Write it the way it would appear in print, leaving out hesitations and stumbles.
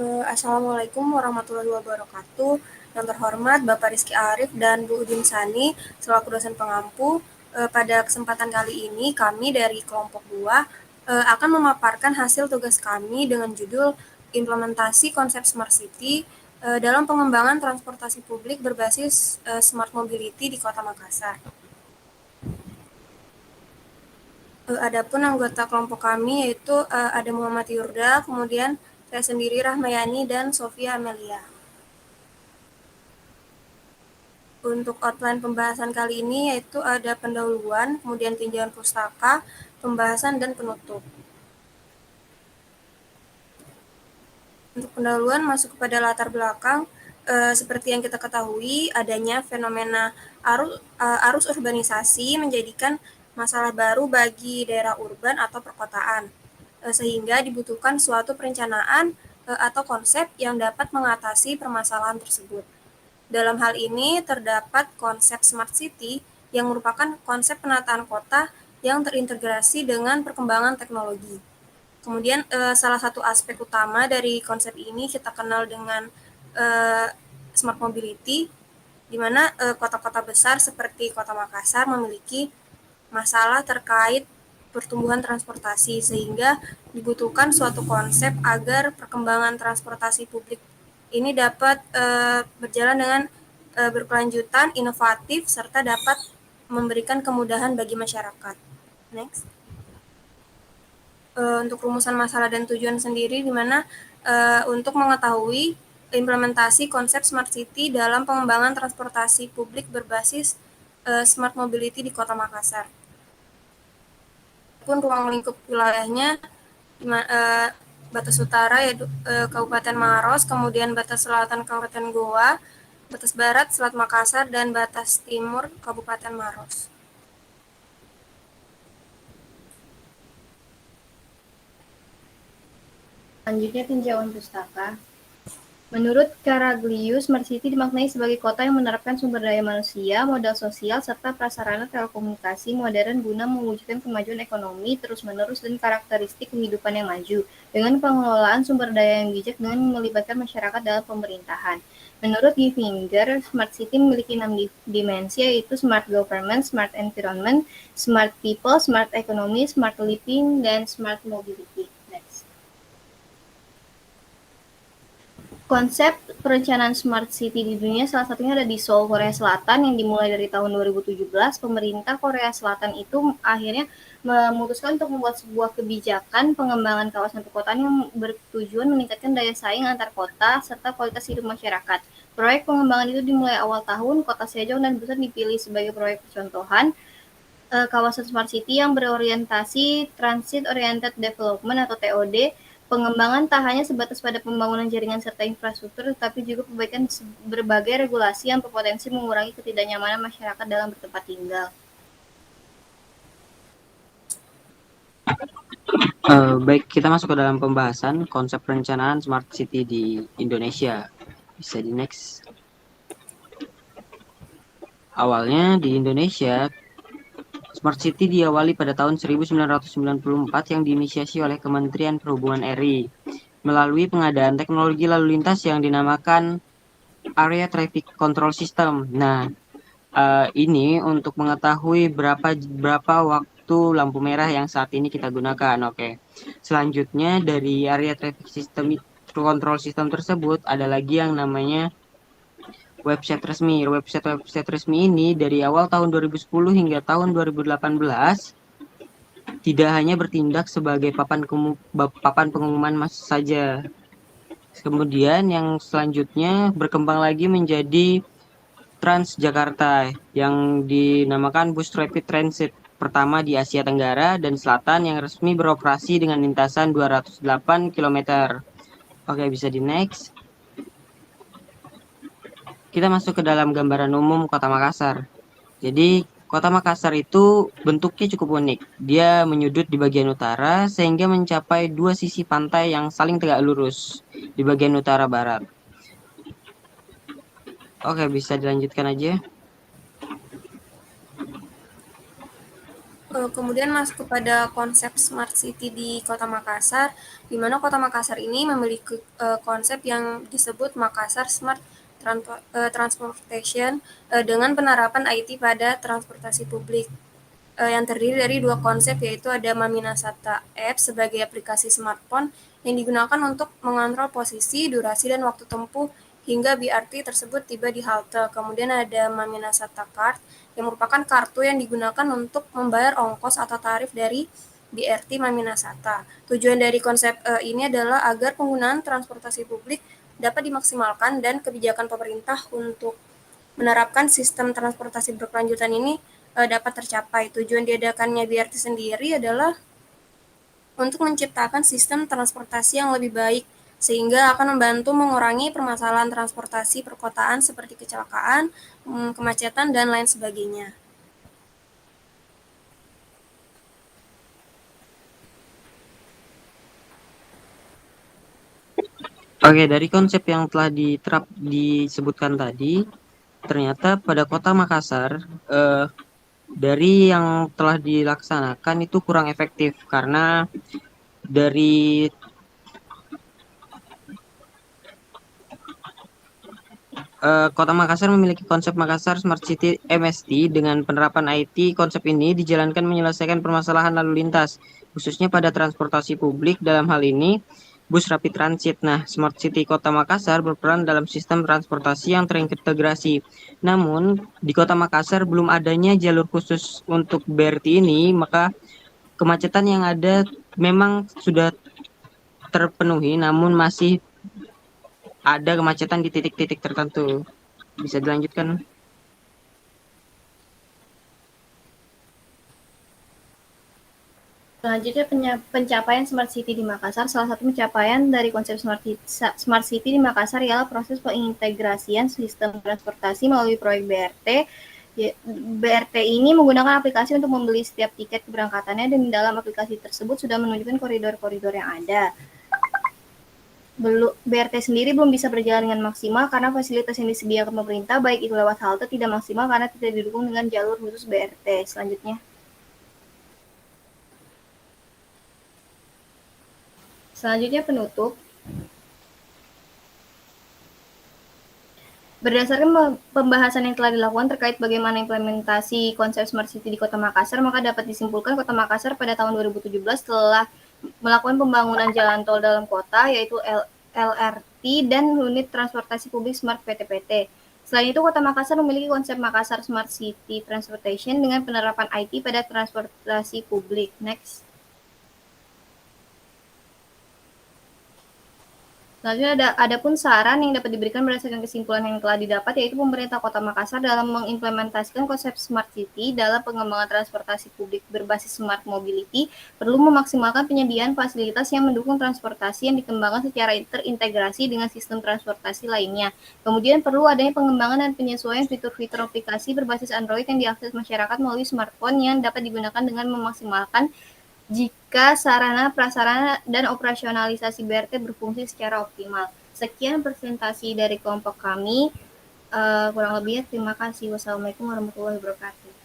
Assalamualaikum warahmatullahi wabarakatuh. Yang terhormat Bapak Rizky Arif dan Bu Udin Sani selaku dosen pengampu. Pada kesempatan kali ini kami dari kelompok 2 akan memaparkan hasil tugas kami dengan judul implementasi konsep Smart City dalam pengembangan transportasi publik berbasis Smart Mobility di Kota Makassar. Adapun anggota kelompok kami yaitu ada Muhammad Yurda, kemudian saya sendiri Rahmayani dan Sofia Amelia. Untuk outline pembahasan kali ini yaitu ada pendahuluan, kemudian tinjauan pustaka, pembahasan, dan penutup. Untuk pendahuluan masuk kepada latar belakang, seperti yang kita ketahui adanya fenomena arus urbanisasi menjadikan masalah baru bagi daerah urban atau perkotaan, sehingga dibutuhkan suatu perencanaan atau konsep yang dapat mengatasi permasalahan tersebut. Dalam hal ini terdapat konsep Smart City yang merupakan konsep penataan kota yang terintegrasi dengan perkembangan teknologi. Kemudian salah satu aspek utama dari konsep ini kita kenal dengan Smart Mobility, di mana kota-kota besar seperti Kota Makassar memiliki masalah terkait pertumbuhan transportasi, sehingga dibutuhkan suatu konsep agar perkembangan transportasi publik ini dapat berjalan dengan berkelanjutan, inovatif, serta dapat memberikan kemudahan bagi masyarakat. Next. Untuk rumusan masalah dan tujuan sendiri, di mana untuk mengetahui implementasi konsep Smart City dalam pengembangan transportasi publik berbasis Smart Mobility di Kota Makassar. Pun ruang lingkup wilayahnya batas utara yaitu Kabupaten Maros, kemudian batas selatan Kabupaten Goa, batas barat Selat Makassar, dan batas timur Kabupaten Maros. Selanjutnya tinjauan pustaka. Menurut Caraglius, Smart City dimaknai sebagai kota yang menerapkan sumber daya manusia, modal sosial, serta prasarana telekomunikasi modern guna mewujudkan kemajuan ekonomi terus-menerus dan karakteristik kehidupan yang maju, dengan pengelolaan sumber daya yang bijak dengan melibatkan masyarakat dalam pemerintahan. Menurut Giffinger, Smart City memiliki 6 dimensi, yaitu Smart Government, Smart Environment, Smart People, Smart Economy, Smart Living, dan Smart Mobility. Konsep perencanaan Smart City di dunia salah satunya ada di Seoul, Korea Selatan, yang dimulai dari tahun 2017. Pemerintah Korea Selatan itu akhirnya memutuskan untuk membuat sebuah kebijakan pengembangan kawasan perkotaan yang bertujuan meningkatkan daya saing antar kota serta kualitas hidup masyarakat. Proyek pengembangan itu dimulai awal tahun. Kota Sejong dan Busan dipilih sebagai proyek percontohan kawasan Smart City yang berorientasi Transit Oriented Development atau TOD. Pengembangan tak hanya sebatas pada pembangunan jaringan serta infrastruktur, tetapi juga perbaikan berbagai regulasi yang berpotensi mengurangi ketidaknyamanan masyarakat dalam bertempat tinggal. Baik, kita masuk ke dalam pembahasan konsep perencanaan Smart City di Indonesia. Bisa di next. Awalnya di Indonesia, Smart City diawali pada tahun 1994 yang diinisiasi oleh Kementerian Perhubungan RI melalui pengadaan teknologi lalu lintas yang dinamakan Area Traffic Control System. Nah, ini untuk mengetahui berapa waktu lampu merah yang saat ini kita gunakan. Oke. Selanjutnya dari Area Traffic System Control System tersebut ada lagi yang namanya website resmi. Website resmi ini dari awal tahun 2010 hingga tahun 2018 tidak hanya bertindak sebagai papan pengumuman saja. Kemudian yang selanjutnya berkembang lagi menjadi Transjakarta yang dinamakan Bus Rapid Transit pertama di Asia Tenggara dan Selatan yang resmi beroperasi dengan lintasan 208 km. Oke, bisa di next. Kita masuk ke dalam gambaran umum Kota Makassar. Jadi, Kota Makassar itu bentuknya cukup unik. Dia menyudut di bagian utara sehingga mencapai dua sisi pantai yang saling tegak lurus di bagian utara barat. Oke, bisa dilanjutkan aja. Kemudian masuk kepada konsep smart city di Kota Makassar, di mana Kota Makassar ini memiliki konsep yang disebut Makassar Smart Transportation dengan penerapan IT pada transportasi publik. Yang terdiri dari dua konsep, yaitu ada Maminasata App sebagai aplikasi smartphone yang digunakan untuk mengontrol posisi, durasi, dan waktu tempuh hingga BRT tersebut tiba di halte. Kemudian ada Maminasata Card yang merupakan kartu yang digunakan untuk membayar ongkos atau tarif dari BRT Maminasata. Tujuan dari konsep ini adalah agar penggunaan transportasi publik dapat dimaksimalkan dan kebijakan pemerintah untuk menerapkan sistem transportasi berkelanjutan ini dapat tercapai. Tujuan diadakannya BRT sendiri adalah untuk menciptakan sistem transportasi yang lebih baik, sehingga akan membantu mengurangi permasalahan transportasi perkotaan seperti kecelakaan, kemacetan, dan lain sebagainya. Oke, dari konsep yang telah disebutkan tadi, ternyata pada Kota Makassar dari yang telah dilaksanakan itu kurang efektif karena dari Kota Makassar memiliki konsep Makassar Smart City MST. Dengan penerapan IT, konsep ini dijalankan menyelesaikan permasalahan lalu lintas, khususnya pada transportasi publik. Dalam hal ini, bus rapid transit. Nah, Smart City Kota Makassar berperan dalam sistem transportasi yang terintegrasi. Namun, di Kota Makassar belum adanya jalur khusus untuk BRT ini, maka kemacetan yang ada memang sudah terpenuhi, namun masih ada kemacetan di titik-titik tertentu. Bisa dilanjutkan? Selanjutnya pencapaian Smart City di Makassar. Salah satu pencapaian dari konsep Smart City di Makassar ialah proses pengintegrasian sistem transportasi melalui proyek BRT. BRT ini menggunakan aplikasi untuk membeli setiap tiket keberangkatannya, dan di dalam aplikasi tersebut sudah menunjukkan koridor-koridor yang ada. BRT sendiri belum bisa berjalan dengan maksimal karena fasilitas yang disediakan pemerintah, baik itu lewat halte, tidak maksimal karena tidak didukung dengan jalur khusus BRT. Selanjutnya penutup. Berdasarkan pembahasan yang telah dilakukan terkait bagaimana implementasi konsep Smart City di Kota Makassar, maka dapat disimpulkan Kota Makassar pada tahun 2017 telah melakukan pembangunan jalan tol dalam kota, yaitu LRT dan unit transportasi publik Smart PTPT. Selain itu, Kota Makassar memiliki konsep Makassar Smart City Transportation dengan penerapan IT pada transportasi publik. Next. Selanjutnya ada pun saran yang dapat diberikan berdasarkan kesimpulan yang telah didapat, yaitu pemerintah Kota Makassar dalam mengimplementasikan konsep Smart City dalam pengembangan transportasi publik berbasis Smart Mobility perlu memaksimalkan penyediaan fasilitas yang mendukung transportasi yang dikembangkan secara terintegrasi dengan sistem transportasi lainnya. Kemudian perlu adanya pengembangan dan penyesuaian fitur-fitur aplikasi berbasis Android yang diakses masyarakat melalui smartphone yang dapat digunakan dengan memaksimalkan jika sarana, prasarana, dan operasionalisasi BRT berfungsi secara optimal. Sekian presentasi dari kelompok kami. Kurang lebihnya terima kasih. Wassalamualaikum warahmatullahi wabarakatuh.